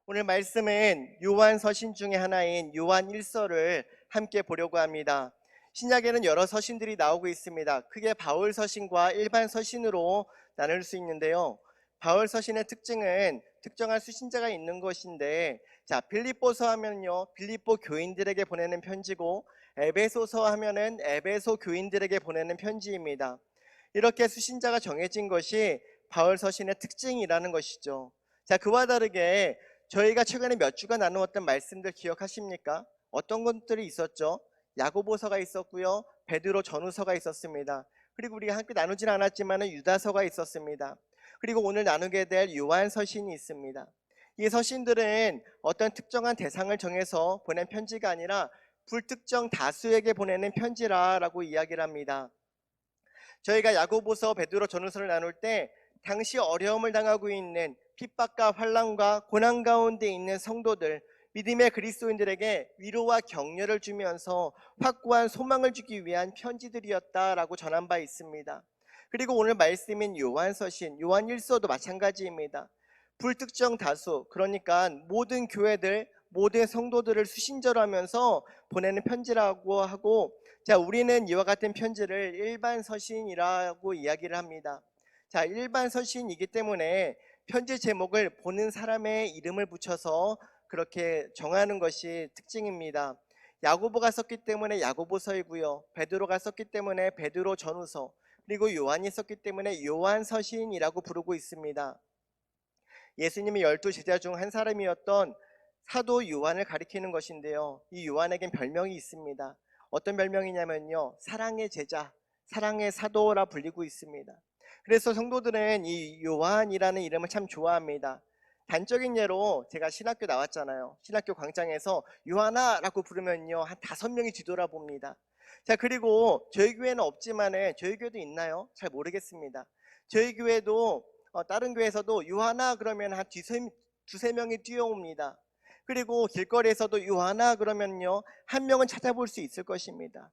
오늘 말씀은 요한 서신 중에 하나인 요한 1서를 함께 보려고 합니다. 신약에는 여러 서신들이 나오고 있습니다. 크게 바울 서신과 일반 서신으로 나눌 수 있는데요. 바울 서신의 특징은 특정한 수신자가 있는 것인데, 빌립보서 하면요, 빌립보 교인들에게 보내는 편지고, 에베소서 하면은 에베소 교인들에게 보내는 편지입니다. 이렇게 수신자가 정해진 것이 바울 서신의 특징이라는 것이죠. 그와 다르게 저희가 최근에 몇 주간 나누었던 말씀들 기억하십니까? 어떤 것들이 있었죠? 야고보서가 있었고요, 베드로 전후서가 있었습니다. 그리고 우리가 함께 나누진 않았지만 유다서가 있었습니다. 그리고 오늘 나누게 될 요한 서신이 있습니다. 이 서신들은 어떤 특정한 대상을 정해서 보낸 편지가 아니라 불특정 다수에게 보내는 편지라고 이야기를 합니다. 저희가 야고보서, 베드로 전후서를 나눌 때 당시 어려움을 당하고 있는 핍박과 환난과 고난 가운데 있는 성도들, 믿음의 그리스도인들에게 위로와 격려를 주면서 확고한 소망을 주기 위한 편지들이었다라고 전한 바 있습니다. 그리고 오늘 말씀인 요한서신, 요한 1서도 마찬가지입니다. 불특정 다수, 그러니까 모든 교회들, 모든 성도들을 수신자로 하면서 보내는 편지라고 하고, 우리는 이와 같은 편지를 일반 서신이라고 이야기를 합니다. 일반 서신이기 때문에 편지 제목을 보는 사람의 이름을 붙여서 그렇게 정하는 것이 특징입니다. 야고보가 썼기 때문에 야고보서이고요, 베드로가 썼기 때문에 베드로 전후서, 그리고 요한이 썼기 때문에 요한 서신이라고 부르고 있습니다. 예수님의 12 제자 중 한 사람이었던 사도 요한을 가리키는 것인데요, 이 요한에겐 별명이 있습니다. 어떤 별명이냐면요, 사랑의 제자, 사랑의 사도라 불리고 있습니다. 그래서 성도들은 이 요한이라는 이름을 참 좋아합니다. 단적인 예로 제가 신학교 나왔잖아요. 신학교 광장에서 요한아라고 부르면요, 한 5명이 뒤돌아봅니다. 그리고 저희 교회는 없지만은, 저희 교회도 있나요? 잘 모르겠습니다. 저희 교회도 다른 교회에서도 요한아 그러면 한 두세 명이 뛰어옵니다. 그리고 길거리에서도 요한아 그러면요, 한 명은 찾아볼 수 있을 것입니다.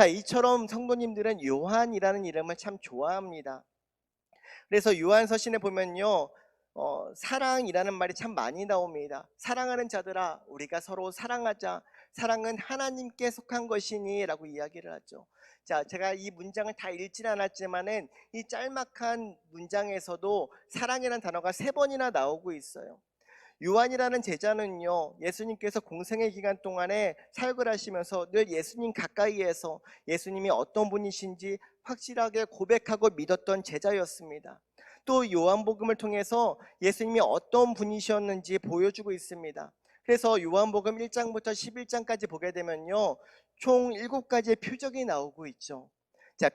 이처럼 성도님들은 요한이라는 이름을 참 좋아합니다. 그래서 요한 서신에 보면요, 사랑이라는 말이 참 많이 나옵니다. 사랑하는 자들아, 우리가 서로 사랑하자. 사랑은 하나님께 속한 것이니 라고 이야기를 하죠. 제가 이 문장을 다 읽진 않았지만은 이 짤막한 문장에서도 사랑이라는 단어가 3번이나 나오고 있어요. 요한이라는 제자는요, 예수님께서 공생의 기간 동안에 사역을 하시면서 늘 예수님 가까이에서 예수님이 어떤 분이신지 확실하게 고백하고 믿었던 제자였습니다. 또 요한복음을 통해서 예수님이 어떤 분이셨는지 보여주고 있습니다. 그래서 요한복음 1장부터 11장까지 보게 되면요, 총 7가지의 표적이 나오고 있죠.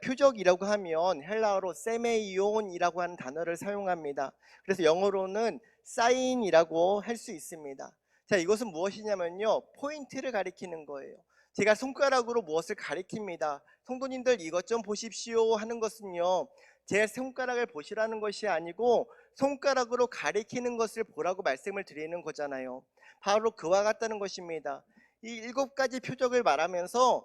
표적이라고 하면 헬라어로 세메이온이라고 하는 단어를 사용합니다. 그래서 영어로는 사인이라고 할 수 있습니다. 이것은 무엇이냐면요, 포인트를 가리키는 거예요. 제가 손가락으로 무엇을 가리킵니다. 성도님들 이것 좀 보십시오 하는 것은요, 제 손가락을 보시라는 것이 아니고 손가락으로 가리키는 것을 보라고 말씀을 드리는 거잖아요. 바로 그와 같다는 것입니다. 이 7가지 표적을 말하면서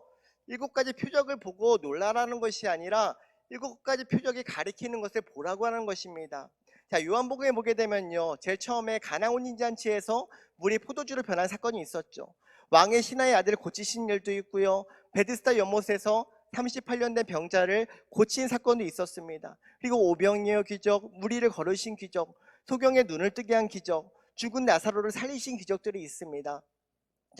7가지 표적을 보고 놀라라는 것이 아니라 7가지 표적이 가리키는 것을 보라고 하는 것입니다. 요한복음에 보게 되면요, 제일 처음에 가나 혼인잔치에서 물이 포도주로 변한 사건이 있었죠. 왕의 신하의 아들을 고치신 일도 있고요, 베드스다 연못에서 38년 된 병자를 고친 사건도 있었습니다. 그리고 오병이어 기적, 무리를 걸으신 기적, 소경의 눈을 뜨게 한 기적, 죽은 나사로를 살리신 기적들이 있습니다.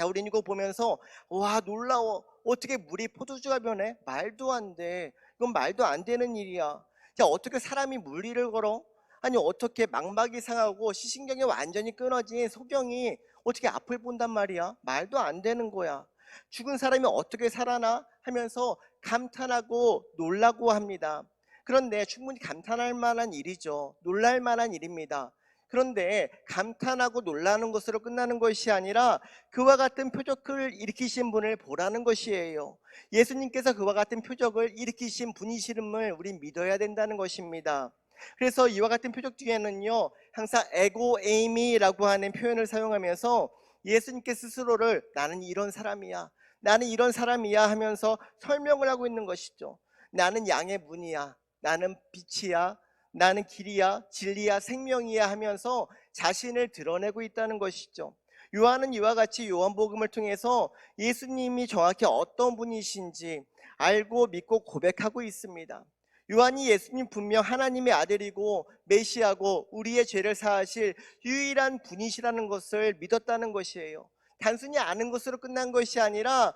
우리는 이거 보면서 와, 놀라워, 어떻게 물이 포도주가 변해? 말도 안 돼. 이건 말도 안 되는 일이야. 어떻게 사람이 물리를 걸어? 아니, 어떻게 망막이 상하고 시신경이 완전히 끊어진 소경이 어떻게 앞을 본단 말이야? 말도 안 되는 거야. 죽은 사람이 어떻게 살아나? 하면서 감탄하고 놀라고 합니다. 그런데 충분히 감탄할 만한 일이죠. 놀랄 만한 일입니다. 그런데 감탄하고 놀라는 것으로 끝나는 것이 아니라 그와 같은 표적을 일으키신 분을 보라는 것이에요. 예수님께서 그와 같은 표적을 일으키신 분이심을 우린 믿어야 된다는 것입니다. 그래서 이와 같은 표적 뒤에는요, 항상 에고 에이미라고 하는 표현을 사용하면서 예수님께 스스로를 나는 이런 사람이야, 나는 이런 사람이야 하면서 설명을 하고 있는 것이죠. 나는 양의 문이야, 나는 빛이야, 나는 길이야, 진리야, 생명이야 하면서 자신을 드러내고 있다는 것이죠. 요한은 이와 같이 요한복음을 통해서 예수님이 정확히 어떤 분이신지 알고 믿고 고백하고 있습니다. 요한이 예수님 분명 하나님의 아들이고 메시아고 우리의 죄를 사하실 유일한 분이시라는 것을 믿었다는 것이에요. 단순히 아는 것으로 끝난 것이 아니라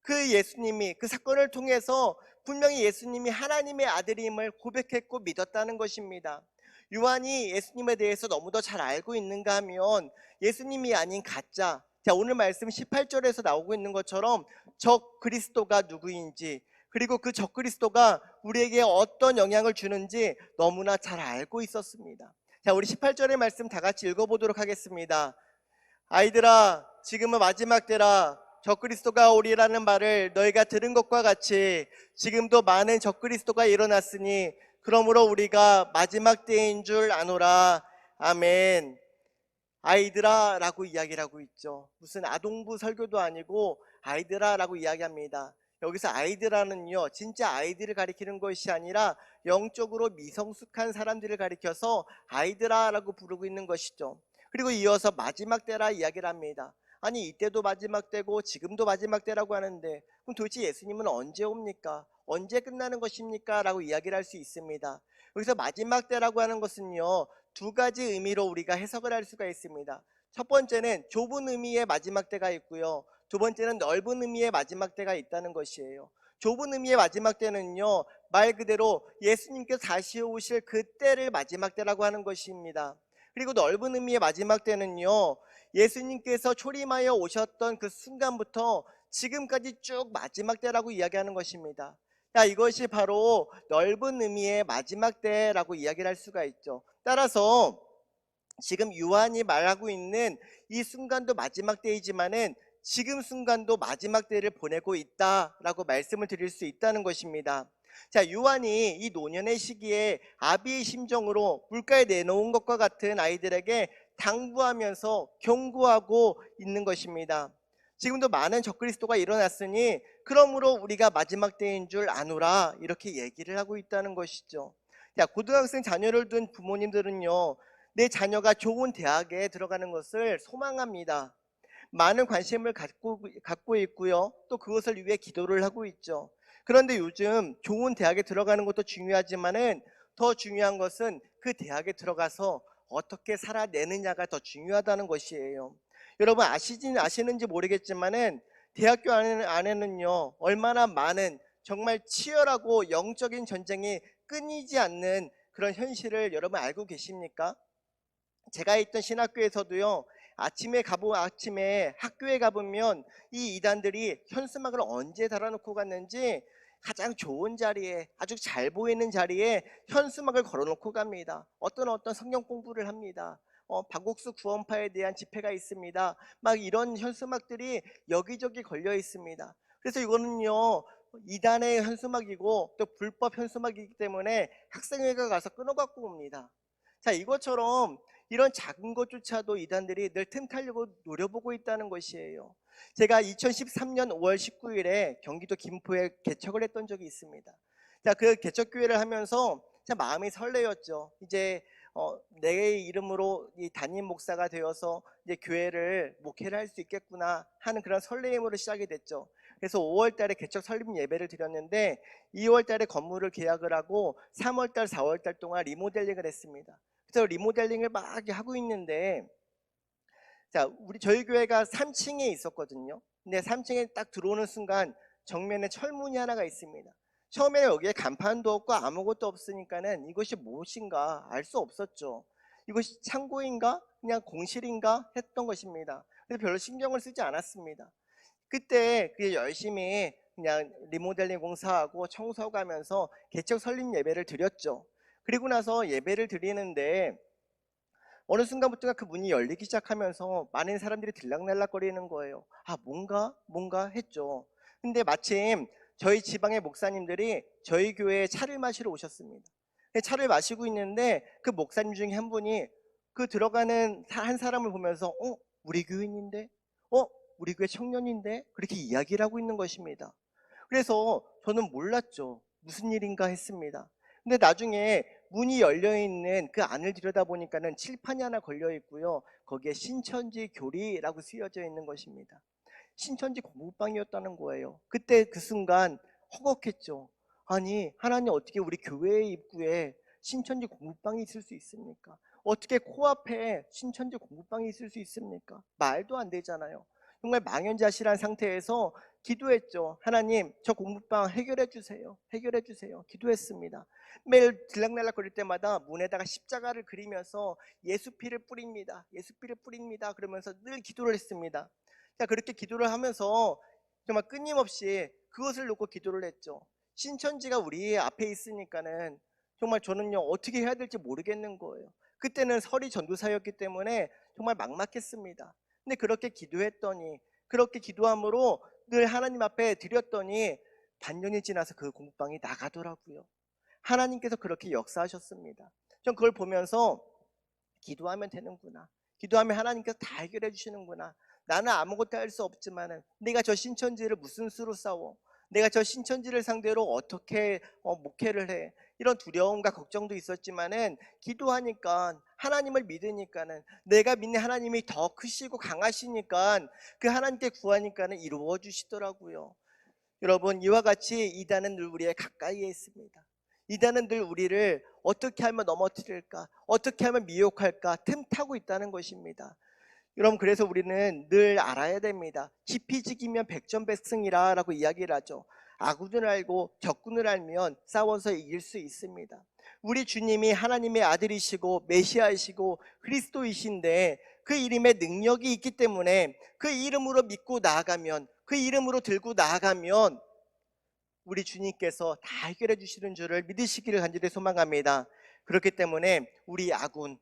그 예수님이 그 사건을 통해서 분명히 예수님이 하나님의 아들임을 고백했고 믿었다는 것입니다. 요한이 예수님에 대해서 너무도 잘 알고 있는가 하면 예수님이 아닌 가짜, 자 오늘 말씀 18절에서 나오고 있는 것처럼 적 그리스도가 누구인지, 그리고 그 적 그리스도가 우리에게 어떤 영향을 주는지 너무나 잘 알고 있었습니다. 자 우리 18절의 말씀 다 같이 읽어보도록 하겠습니다. 아이들아 지금은 마지막 때라. 적그리스도가 오리라는 말을 너희가 들은 것과 같이 지금도 많은 적그리스도가 일어났으니 그러므로 우리가 마지막 때인 줄 아노라. 아멘. 아이들아 라고 이야기를 하고 있죠. 무슨 아동부 설교도 아니고 아이들아 라고 이야기합니다. 여기서 아이들아는요 진짜 아이들을 가리키는 것이 아니라 영적으로 미성숙한 사람들을 가리켜서 아이들아 라고 부르고 있는 것이죠. 그리고 이어서 마지막 때라 이야기를 합니다. 아니 이때도 마지막 때고 지금도 마지막 때라고 하는데 그럼 도대체 예수님은 언제 옵니까? 언제 끝나는 것입니까? 라고 이야기를 할 수 있습니다. 여기서 마지막 때라고 하는 것은요 두 가지 의미로 우리가 해석을 할 수가 있습니다. 첫 번째는 좁은 의미의 마지막 때가 있고요, 두 번째는 넓은 의미의 마지막 때가 있다는 것이에요. 좁은 의미의 마지막 때는요 말 그대로 예수님께서 다시 오실 그 때를 마지막 때라고 하는 것입니다. 그리고 넓은 의미의 마지막 때는요 예수님께서 초림하여 오셨던 그 순간부터 지금까지 쭉 마지막 때라고 이야기하는 것입니다. 자, 이것이 바로 넓은 의미의 마지막 때라고 이야기를 할 수가 있죠. 따라서 지금 요한이 말하고 있는 이 순간도 마지막 때이지만은 지금 순간도 마지막 때를 보내고 있다라고 말씀을 드릴 수 있다는 것입니다. 자, 요한이 이 노년의 시기에 아비의 심정으로 물가에 내놓은 것과 같은 아이들에게 당부하면서 경고하고 있는 것입니다. 지금도 많은 적그리스도가 일어났으니 그러므로 우리가 마지막 때인 줄 아노라 이렇게 얘기를 하고 있다는 것이죠. 자, 고등학생 자녀를 둔 부모님들은요 내 자녀가 좋은 대학에 들어가는 것을 소망합니다. 많은 관심을 갖고 있고요 또 그것을 위해 기도를 하고 있죠. 그런데 요즘 좋은 대학에 들어가는 것도 중요하지만은 더 중요한 것은 그 대학에 들어가서 어떻게 살아내느냐가 더 중요하다는 것이에요. 여러분 아시는지 모르겠지만은 대학교 안에는요 얼마나 많은 정말 치열하고 영적인 전쟁이 끊이지 않는 그런 현실을 여러분 알고 계십니까? 제가 있던 신학교에서도요 아침에 학교에 가보면 이 이단들이 현수막을 언제 달아놓고 갔는지 가장 좋은 자리에, 아주 잘 보이는 자리에 현수막을 걸어놓고 갑니다. 어떤 성경 공부를 합니다. 박옥수 구원파에 대한 집회가 있습니다. 막 이런 현수막들이 여기저기 걸려 있습니다. 그래서 이거는요 이단의 현수막이고 또 불법 현수막이기 때문에 학생회가 가서 끊어갖고 옵니다. 자, 이것처럼 이런 작은 것조차도 이단들이 늘 틈타려고 노려보고 있다는 것이에요. 제가 2013년 5월 19일에 경기도 김포에 개척을 했던 적이 있습니다. 자, 그 개척교회를 하면서 참 마음이 설레었죠. 이제 내 이름으로 이 담임 목사가 되어서 이제 교회를 목회를 할 수 있겠구나 하는 그런 설레임으로 시작이 됐죠. 그래서 5월 달에 개척 설립 예배를 드렸는데 2월 달에 건물을 계약을 하고 3월 달, 4월 달 동안 리모델링을 했습니다. 그래서 리모델링을 막 하고 있는데 자, 저희 교회가 3층에 있었거든요. 근데 3층에 딱 들어오는 순간 정면에 철문이 하나가 있습니다. 처음에는 여기에 간판도 없고 아무것도 없으니까는 이것이 무엇인가 알 수 없었죠. 이것이 창고인가 그냥 공실인가 했던 것입니다. 그래서 별로 신경을 쓰지 않았습니다. 그때 열심히 그냥 리모델링 공사하고 청소하고 가면서 개척 설립 예배를 드렸죠. 그리고 나서 예배를 드리는데 어느 순간부터 그 문이 열리기 시작하면서 많은 사람들이 들락날락거리는 거예요. 아, 뭔가 했죠. 근데 마침 저희 지방의 목사님들이 저희 교회에 차를 마시러 오셨습니다. 차를 마시고 있는데 그 목사님 중에 한 분이 그 들어가는 한 사람을 보면서 우리 교인인데? 우리 교회 청년인데? 그렇게 이야기를 하고 있는 것입니다. 그래서 저는 몰랐죠. 무슨 일인가 했습니다. 근데 나중에 문이 열려있는 그 안을 들여다보니까는 칠판이 하나 걸려있고요. 거기에 신천지 교리라고 쓰여져 있는 것입니다. 신천지 공부방이었다는 거예요. 그때 그 순간 허걱했죠. 아니, 하나님 어떻게 우리 교회 입구에 신천지 공부방이 있을 수 있습니까? 어떻게 코앞에 신천지 공부방이 있을 수 있습니까? 말도 안 되잖아요. 정말 망연자실한 상태에서 기도했죠. 하나님, 저 공부방 해결해 주세요. 해결해 주세요. 기도했습니다. 매일 들락날락 거릴 때마다 문에다가 십자가를 그리면서 예수 피를 뿌립니다. 예수 피를 뿌립니다. 그러면서 늘 기도를 했습니다. 자, 그렇게 기도를 하면서 정말 끊임없이 그것을 놓고 기도를 했죠. 신천지가 우리 앞에 있으니까는 정말 저는요, 어떻게 해야 될지 모르겠는 거예요. 그때는 설이 전도사였기 때문에 정말 막막했습니다. 근데 그렇게 기도했더니, 그렇게 기도함으로 늘 하나님 앞에 드렸더니 반년이 지나서 그 공부방이 나가더라고요. 하나님께서 그렇게 역사하셨습니다. 전 그걸 보면서 기도하면 되는구나. 기도하면 하나님께서 다 해결해 주시는구나. 나는 아무것도 할 수 없지만은 내가 저 신천지를 무슨 수로 싸워? 내가 저 신천지를 상대로 어떻게 목회를 해? 이런 두려움과 걱정도 있었지만은 기도하니까 하나님을 믿으니까는 내가 믿는 하나님이 더 크시고 강하시니까 그 하나님께 구하니까는 이루어 주시더라고요. 여러분, 이와 같이 이단은 늘 우리의 가까이에 있습니다. 이단은 늘 우리를 어떻게 하면 넘어뜨릴까, 어떻게 하면 미혹할까 틈타고 있다는 것입니다. 여러분, 그래서 우리는 늘 알아야 됩니다. 기피지기면 백전백승이라 라고 이야기를 하죠. 아군을 알고 적군을 알면 싸워서 이길 수 있습니다. 우리 주님이 하나님의 아들이시고 메시아이시고 그리스도이신데 그 이름에 능력이 있기 때문에 그 이름으로 믿고 나아가면, 그 이름으로 들고 나아가면 우리 주님께서 다 해결해 주시는 줄을 믿으시기를 간절히 소망합니다. 그렇기 때문에 우리 아군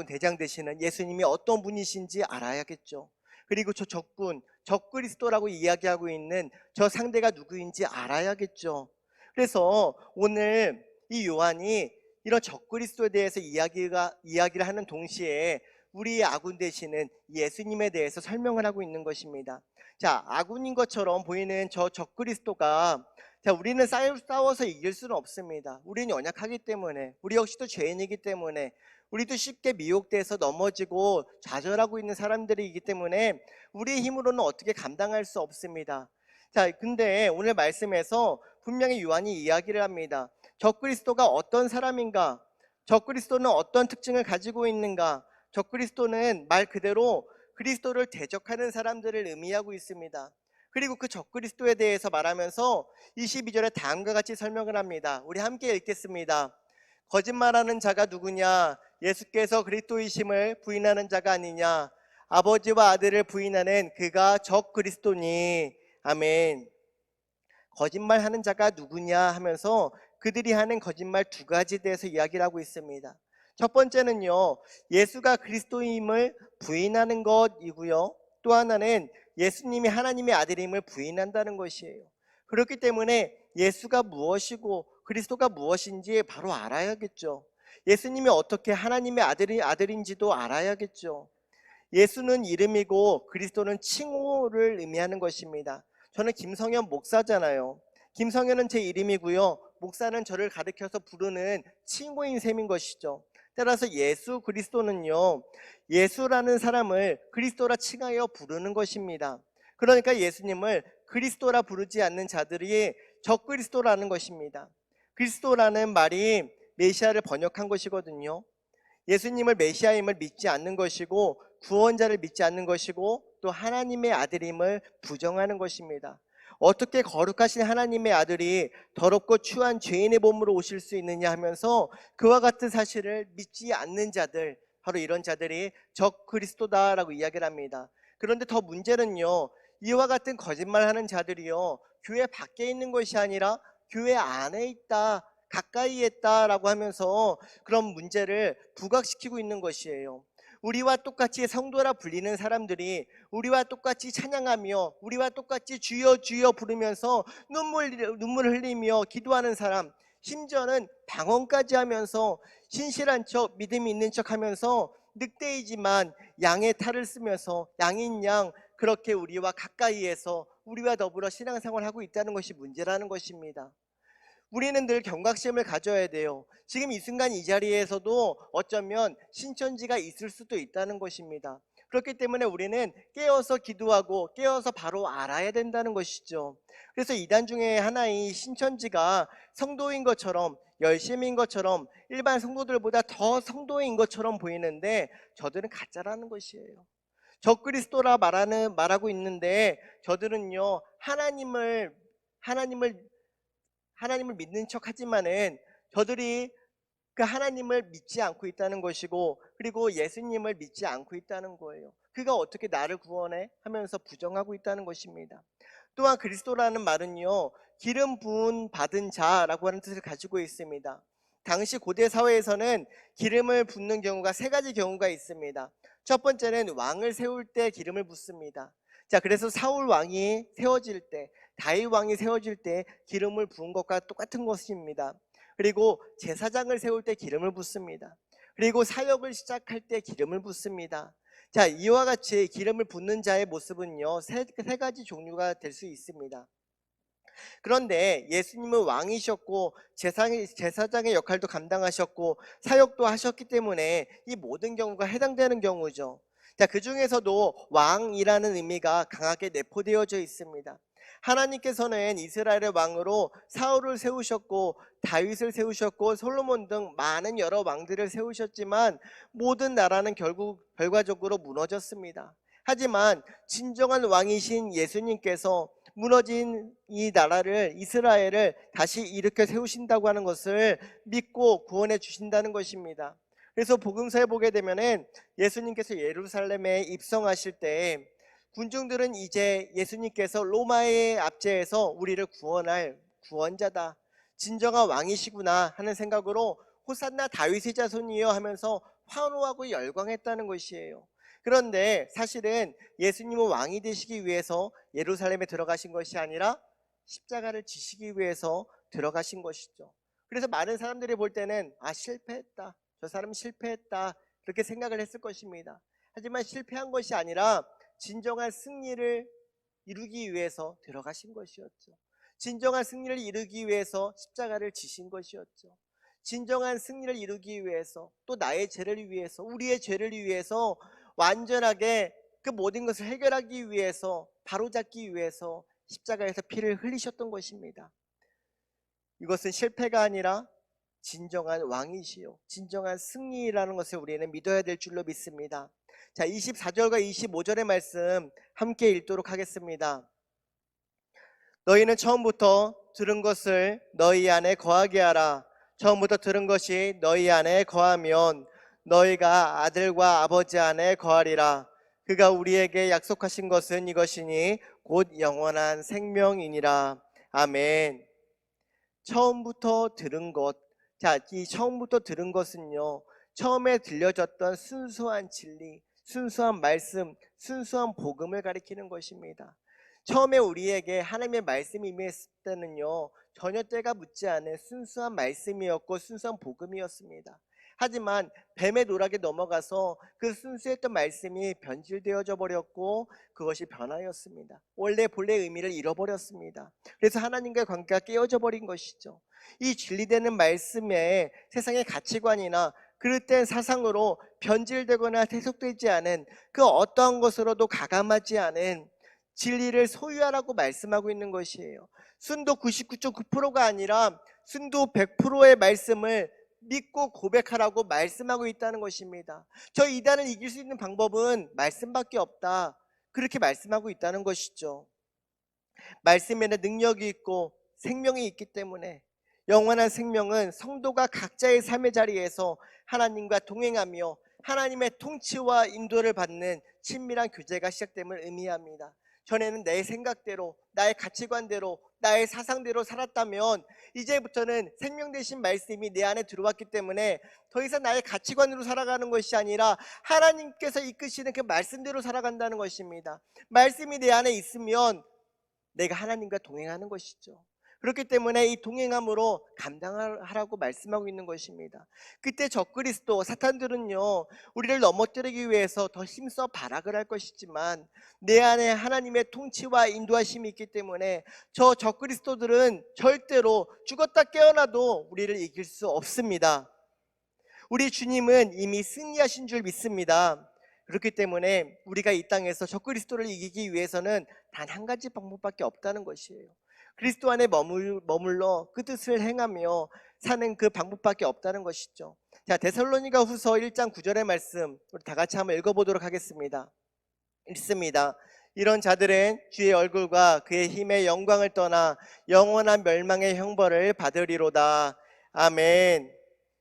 대장 되시는 예수님이 어떤 분이신지 알아야겠죠. 그리고 저 적군, 적그리스도라고 이야기하고 있는 저 상대가 누구인지 알아야겠죠. 그래서 오늘 이 요한이 이런 적그리스도에 대해서 이야기를 하는 동시에 우리 아군 되시는 예수님에 대해서 설명을 하고 있는 것입니다. 자, 아군인 것처럼 보이는 저 적그리스도가, 자, 우리는 싸워서 이길 수는 없습니다. 우리는 연약하기 때문에, 우리 역시도 죄인이기 때문에, 우리도 쉽게 미혹돼서 넘어지고 좌절하고 있는 사람들이기 때문에 우리의 힘으로는 어떻게 감당할 수 없습니다. 자, 근데 오늘 말씀에서 분명히 요한이 이야기를 합니다. 적그리스도가 어떤 사람인가? 적그리스도는 어떤 특징을 가지고 있는가? 적그리스도는 말 그대로 그리스도를 대적하는 사람들을 의미하고 있습니다. 그리고 그 적그리스도에 대해서 말하면서 22절에 다음과 같이 설명을 합니다. 우리 함께 읽겠습니다. 거짓말하는 자가 누구냐? 예수께서 그리스도이심을 부인하는 자가 아니냐? 아버지와 아들을 부인하는 그가 적그리스도니. 아멘. 거짓말하는 자가 누구냐 하면서 그들이 하는 거짓말 두 가지에 대해서 이야기를 하고 있습니다. 첫 번째는요, 예수가 그리스도임을 부인하는 것이고요. 또 하나는 예수님이 하나님의 아들임을 부인한다는 것이에요. 그렇기 때문에 예수가 무엇이고 그리스도가 무엇인지 바로 알아야겠죠. 예수님이 어떻게 하나님의 아들인지도 알아야겠죠. 예수는 이름이고 그리스도는 칭호를 의미하는 것입니다. 저는 김성현 목사잖아요. 김성현은 제 이름이고요. 목사는 저를 가리켜서 부르는 칭호인 셈인 것이죠. 따라서 예수 그리스도는요, 예수라는 사람을 그리스도라 칭하여 부르는 것입니다. 그러니까 예수님을 그리스도라 부르지 않는 자들이 적그리스도라는 것입니다. 그리스도라는 말이 메시아를 번역한 것이거든요. 예수님을 메시아임을 믿지 않는 것이고 구원자를 믿지 않는 것이고 또 하나님의 아들임을 부정하는 것입니다. 어떻게 거룩하신 하나님의 아들이 더럽고 추한 죄인의 몸으로 오실 수 있느냐 하면서 그와 같은 사실을 믿지 않는 자들, 바로 이런 자들이 적그리스도다라고 이야기를 합니다. 그런데 더 문제는요, 이와 같은 거짓말하는 자들이요, 교회 밖에 있는 것이 아니라 교회 안에 있다, 가까이에 있다라고 하면서 그런 문제를 부각시키고 있는 것이에요. 우리와 똑같이 성도라 불리는 사람들이 우리와 똑같이 찬양하며 우리와 똑같이 주여 주여 부르면서 눈물 흘리며 기도하는 사람, 심지어는 방언까지 하면서 신실한 척, 믿음이 있는 척 하면서 늑대이지만 양의 탈을 쓰면서 양인 양 그렇게 우리와 가까이에서 우리와 더불어 신앙생활을 하고 있다는 것이 문제라는 것입니다. 우리는 늘 경각심을 가져야 돼요. 지금 이 순간 이 자리에서도 어쩌면 신천지가 있을 수도 있다는 것입니다. 그렇기 때문에 우리는 깨어서 기도하고 깨어서 바로 알아야 된다는 것이죠. 그래서 이단 중에 하나인 신천지가 성도인 것처럼, 열심인 것처럼, 일반 성도들보다 더 성도인 것처럼 보이는데 저들은 가짜라는 것이에요. 적그리스도라 말하고 있는데 저들은요 하나님을 하나님을 믿는 척하지만은 저들이 그 하나님을 믿지 않고 있다는 것이고, 그리고 예수님을 믿지 않고 있다는 거예요. 그가 어떻게 나를 구원해? 하면서 부정하고 있다는 것입니다. 또한 그리스도라는 말은요, 기름 부은 받은 자라고 하는 뜻을 가지고 있습니다. 당시 고대 사회에서는 기름을 붓는 경우가 세 가지 경우가 있습니다. 첫 번째는 왕을 세울 때 기름을 붓습니다. 자, 그래서 사울 왕이 세워질 때, 다윗 왕이 세워질 때 기름을 부은 것과 똑같은 것입니다. 그리고 제사장을 세울 때 기름을 붓습니다. 그리고 사역을 시작할 때 기름을 붓습니다. 자, 이와 같이 기름을 붓는 자의 모습은요, 세 가지 종류가 될 수 있습니다. 그런데 예수님은 왕이셨고 제사장의 역할도 감당하셨고 사역도 하셨기 때문에 이 모든 경우가 해당되는 경우죠. 자, 그 중에서도 왕이라는 의미가 강하게 내포되어져 있습니다. 하나님께서는 이스라엘의 왕으로 사울을 세우셨고 다윗을 세우셨고 솔로몬 등 많은 여러 왕들을 세우셨지만 모든 나라는 결과적으로 무너졌습니다. 하지만 진정한 왕이신 예수님께서 무너진 이 나라를, 이스라엘을 다시 일으켜 세우신다고 하는 것을 믿고 구원해 주신다는 것입니다. 그래서 복음서에 보게 되면은 예수님께서 예루살렘에 입성하실 때 군중들은 이제 예수님께서 로마의 압제에서 우리를 구원할 구원자다, 진정한 왕이시구나 하는 생각으로 호산나 다윗의 자손이여 하면서 환호하고 열광했다는 것이에요. 그런데 사실은 예수님은 왕이 되시기 위해서 예루살렘에 들어가신 것이 아니라 십자가를 지시기 위해서 들어가신 것이죠. 그래서 많은 사람들이 볼 때는 실패했다, 저 사람 실패했다, 그렇게 생각을 했을 것입니다. 하지만 실패한 것이 아니라 진정한 승리를 이루기 위해서 들어가신 것이었죠. 진정한 승리를 이루기 위해서 십자가를 지신 것이었죠. 진정한 승리를 이루기 위해서, 또 나의 죄를 위해서, 우리의 죄를 위해서 완전하게 그 모든 것을 해결하기 위해서, 바로잡기 위해서 십자가에서 피를 흘리셨던 것입니다. 이것은 실패가 아니라 진정한 왕이시요 진정한 승리라는 것을 우리는 믿어야 될 줄로 믿습니다. 자, 24절과 25절의 말씀 함께 읽도록 하겠습니다. 너희는 처음부터 들은 것을 너희 안에 거하게 하라. 처음부터 들은 것이 너희 안에 거하면 너희가 아들과 아버지 안에 거하리라. 그가 우리에게 약속하신 것은 이것이니 곧 영원한 생명이니라. 아멘. 처음부터 들은 것. 자, 이 처음부터 들은 것은요, 처음에 들려졌던 순수한 진리, 순수한 말씀, 순수한 복음을 가리키는 것입니다. 처음에 우리에게 하나님의 말씀이 임했을 때는요, 전혀 때가 묻지 않은 순수한 말씀이었고 순수한 복음이었습니다. 하지만 뱀의 노락에 넘어가서 그 순수했던 말씀이 변질되어져 버렸고 그것이 변하였습니다. 원래 본래의 의미를 잃어버렸습니다. 그래서 하나님과의 관계가 깨어져 버린 것이죠. 이 진리되는 말씀에 세상의 가치관이나 그릇된 사상으로 변질되거나 퇴속되지 않은 그 어떠한 것으로도 가감하지 않은 진리를 소유하라고 말씀하고 있는 것이에요. 순도 99.9%가 아니라 순도 100%의 말씀을 믿고 고백하라고 말씀하고 있다는 것입니다. 저 이단을 이길 수 있는 방법은 말씀밖에 없다, 그렇게 말씀하고 있다는 것이죠. 말씀에는 능력이 있고 생명이 있기 때문에 영원한 생명은 성도가 각자의 삶의 자리에서 하나님과 동행하며 하나님의 통치와 인도를 받는 친밀한 교제가 시작됨을 의미합니다. 전에는 내 생각대로, 나의 가치관대로, 나의 사상대로 살았다면 이제부터는 생명 되신 말씀이 내 안에 들어왔기 때문에 더 이상 나의 가치관으로 살아가는 것이 아니라 하나님께서 이끄시는 그 말씀대로 살아간다는 것입니다. 말씀이 내 안에 있으면 내가 하나님과 동행하는 것이죠. 그렇기 때문에 이 동행함으로 감당하라고 말씀하고 있는 것입니다. 그때 적그리스도 사탄들은요, 우리를 넘어뜨리기 위해서 더 힘써 발악을 할 것이지만 내 안에 하나님의 통치와 인도하심이 있기 때문에 저 적그리스도들은 절대로 죽었다 깨어나도 우리를 이길 수 없습니다. 우리 주님은 이미 승리하신 줄 믿습니다. 그렇기 때문에 우리가 이 땅에서 적그리스도를 이기기 위해서는 단 한 가지 방법밖에 없다는 것이에요. 그리스도 안에 머물러 그 뜻을 행하며 사는 그 방법밖에 없다는 것이죠. 자, 데살로니가 후서 1장 9절의 말씀 우리 다 같이 한번 읽어보도록 하겠습니다. 읽습니다. 이런 자들은 주의 얼굴과 그의 힘의 영광을 떠나 영원한 멸망의 형벌을 받으리로다. 아멘.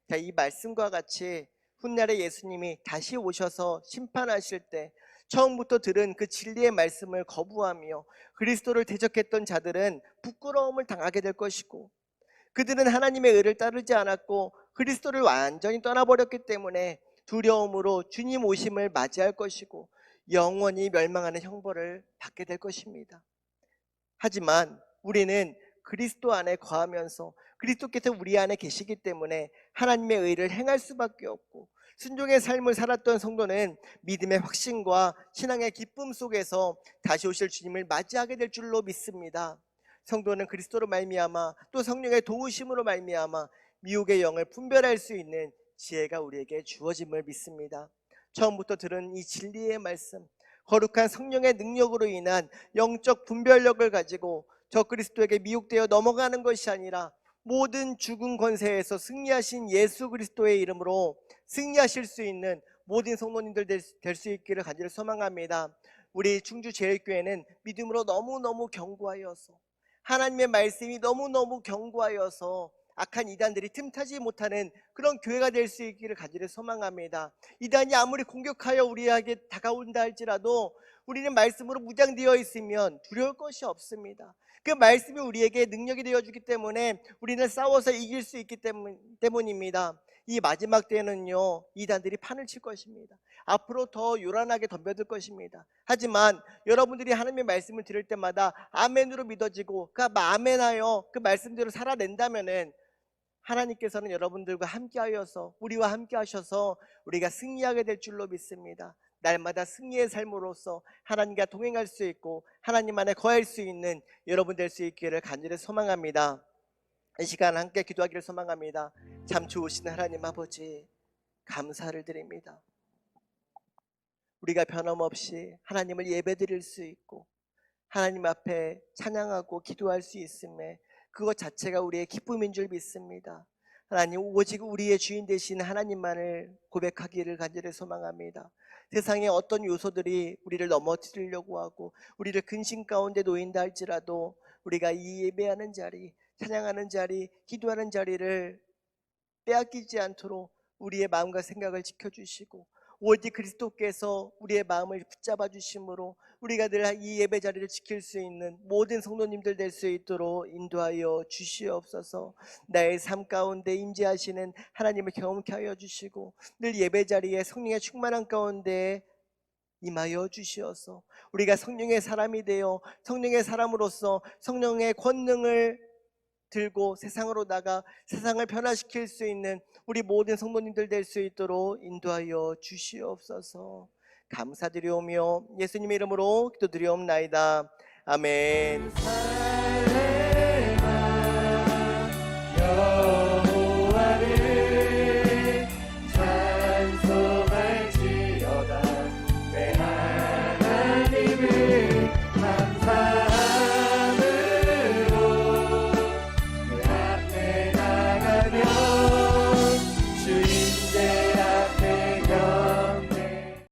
자, 이 말씀과 같이 훗날에 예수님이 다시 오셔서 심판하실 때 처음부터 들은 그 진리의 말씀을 거부하며 그리스도를 대적했던 자들은 부끄러움을 당하게 될 것이고, 그들은 하나님의 의를 따르지 않았고 그리스도를 완전히 떠나버렸기 때문에 두려움으로 주님 오심을 맞이할 것이고 영원히 멸망하는 형벌을 받게 될 것입니다. 하지만 우리는 그리스도 안에 거하면서 그리스도께서 우리 안에 계시기 때문에 하나님의 의를 행할 수밖에 없고, 순종의 삶을 살았던 성도는 믿음의 확신과 신앙의 기쁨 속에서 다시 오실 주님을 맞이하게 될 줄로 믿습니다. 성도는 그리스도로 말미암아 또 성령의 도우심으로 말미암아 미혹의 영을 분별할 수 있는 지혜가 우리에게 주어짐을 믿습니다. 처음부터 들은 이 진리의 말씀, 거룩한 성령의 능력으로 인한 영적 분별력을 가지고 적그리스도에게 미혹되어 넘어가는 것이 아니라 모든 죽은 권세에서 승리하신 예수 그리스도의 이름으로 승리하실 수 있는 모든 성도님들 될 수 있기를 간절히 소망합니다. 우리 충주제일교회는 믿음으로 너무너무 견고하여서, 하나님의 말씀이 너무너무 견고하여서 악한 이단들이 틈타지 못하는 그런 교회가 될 수 있기를 간절히 소망합니다. 이단이 아무리 공격하여 우리에게 다가온다 할지라도 우리는 말씀으로 무장되어 있으면 두려울 것이 없습니다. 그 말씀이 우리에게 능력이 되어주기 때문에 우리는 싸워서 이길 수 있기 때문입니다. 이 마지막 때는요, 이단들이 판을 칠 것입니다. 앞으로 더 요란하게 덤벼들 것입니다. 하지만 여러분들이 하나님의 말씀을 들을 때마다 아멘으로 믿어지고 그 아멘하여 그 말씀대로 살아낸다면은 하나님께서는 여러분들과 함께하여서, 우리와 함께하셔서 우리가 승리하게 될 줄로 믿습니다. 날마다 승리의 삶으로서 하나님과 동행할 수 있고 하나님 안에 거할 수 있는 여러분 될 수 있기를 간절히 소망합니다. 이 시간 함께 기도하기를 소망합니다. 참 좋으신 하나님 아버지, 감사를 드립니다. 우리가 변함없이 하나님을 예배드릴 수 있고 하나님 앞에 찬양하고 기도할 수 있음에 그것 자체가 우리의 기쁨인 줄 믿습니다. 하나님, 오직 우리의 주인 되신 하나님만을 고백하기를 간절히 소망합니다. 세상의 어떤 요소들이 우리를 넘어뜨리려고 하고 우리를 근심 가운데 놓인다 할지라도 우리가 이 예배하는 자리, 찬양하는 자리, 기도하는 자리를 빼앗기지 않도록 우리의 마음과 생각을 지켜주시고 오직 그리스도께서 우리의 마음을 붙잡아 주심으로 우리가 늘 이 예배 자리를 지킬 수 있는 모든 성도님들 될 수 있도록 인도하여 주시옵소서. 나의 삶 가운데 임재하시는 하나님을 경험케 하여 주시고 늘 예배 자리에 성령의 충만한 가운데 임하여 주시어서 우리가 성령의 사람이 되어 성령의 사람으로서 성령의 권능을 들고 세상으로 나가 세상을 변화시킬 수 있는 우리 모든 성도님들 될 수 있도록 인도하여 주시옵소서. 감사드리오며 예수님의 이름으로 기도드리옵나이다. 아멘.